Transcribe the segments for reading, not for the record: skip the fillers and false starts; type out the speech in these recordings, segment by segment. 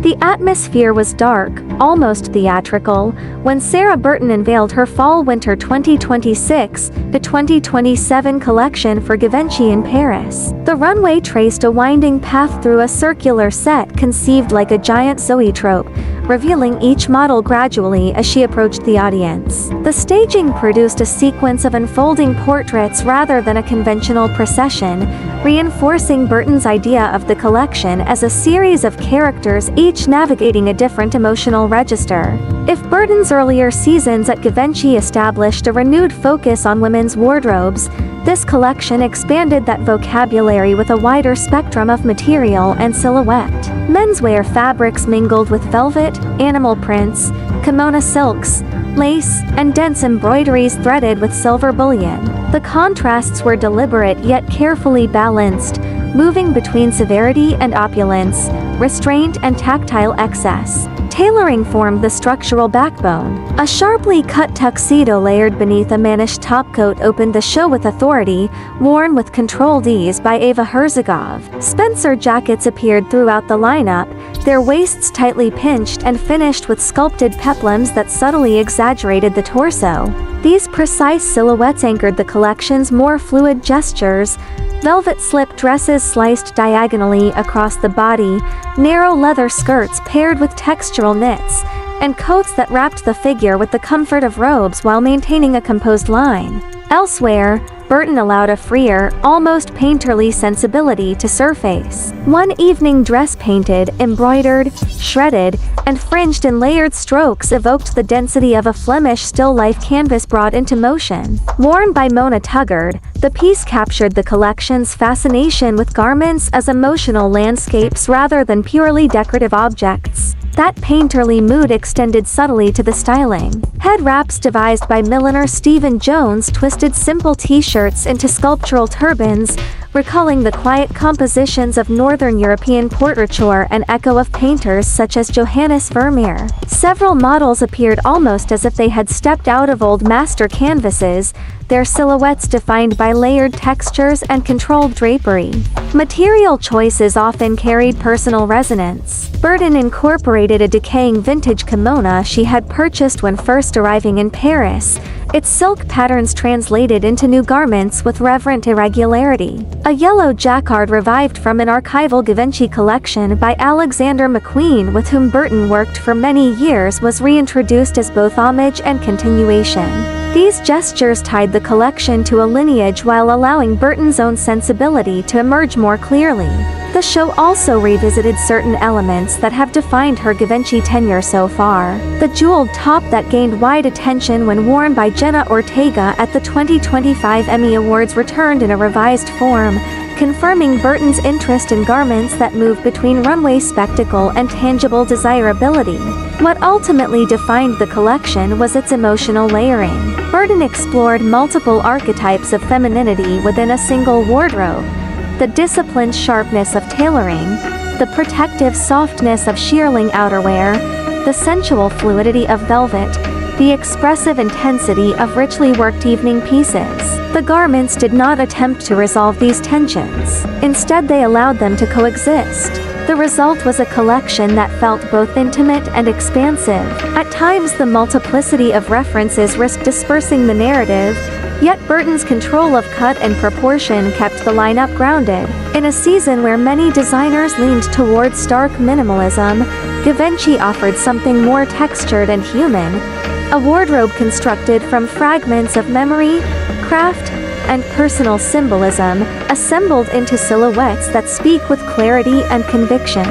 The atmosphere was dark, almost theatrical, when Sarah Burton unveiled her Fall-Winter 2026 to 2027 collection for Givenchy in Paris. The runway traced a winding path through a circular set conceived like a giant zoetrope, revealing each model gradually as she approached the audience. The staging produced a sequence of unfolding portraits rather than a conventional procession, reinforcing Burton's idea of the collection as a series of characters each navigating a different emotional register. If Burton's earlier seasons at Givenchy established a renewed focus on women's wardrobes, this collection expanded that vocabulary with a wider spectrum of material and silhouette. Menswear fabrics mingled with velvet, animal prints, kimono silks, lace, and dense embroideries threaded with silver bullion. The contrasts were deliberate yet carefully balanced, moving between severity and opulence, restraint and tactile excess. Tailoring formed the structural backbone. A sharply cut tuxedo layered beneath a mannish topcoat opened the show with authority, worn with controlled ease by Eva Herzogov. Spencer jackets appeared throughout the lineup, their waists tightly pinched and finished with sculpted peplums that subtly exaggerated the torso. These precise silhouettes anchored the collection's more fluid gestures. Velvet slip dresses sliced diagonally across the body, narrow leather skirts paired with textural knits, and coats that wrapped the figure with the comfort of robes while maintaining a composed line. Elsewhere, Burton allowed a freer, almost painterly sensibility to surface. One evening dress painted, embroidered, shredded, and fringed in layered strokes evoked the density of a Flemish still-life canvas brought into motion. Worn by Mona Tuggard, the piece captured the collection's fascination with garments as emotional landscapes rather than purely decorative objects. That painterly mood extended subtly to the styling. Head wraps devised by milliner Stephen Jones twisted simple t-shirts into sculptural turbans, recalling the quiet compositions of Northern European portraiture and echo of painters such as Johannes Vermeer. Several models appeared almost as if they had stepped out of old master canvases, their silhouettes defined by layered textures and controlled drapery. Material choices often carried personal resonance. Burton incorporated a decaying vintage kimono she had purchased when first arriving in Paris, its silk patterns translated into new garments with reverent irregularity. A yellow jacquard revived from an archival Givenchy collection by Alexander McQueen, with whom Burton worked for many years, was reintroduced as both homage and continuation. These gestures tied the collection to a lineage while allowing Burton's own sensibility to emerge more clearly. The show also revisited certain elements that have defined her Givenchy tenure so far. The jeweled top that gained wide attention when worn by Jenna Ortega at the 2025 Emmy Awards returned in a revised form, confirming Burton's interest in garments that move between runway spectacle and tangible desirability. What ultimately defined the collection was its emotional layering. Burton explored multiple archetypes of femininity within a single wardrobe: the disciplined sharpness of tailoring, the protective softness of shearling outerwear, the sensual fluidity of velvet, the expressive intensity of richly worked evening pieces. The garments did not attempt to resolve these tensions. Instead, they allowed them to coexist. The result was a collection that felt both intimate and expansive. At times, the multiplicity of references risked dispersing the narrative, yet Burton's control of cut and proportion kept the lineup grounded. In a season where many designers leaned towards stark minimalism, Givenchy offered something more textured and human, a wardrobe constructed from fragments of memory, craft, and personal symbolism, assembled into silhouettes that speak with clarity and conviction.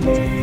restraint.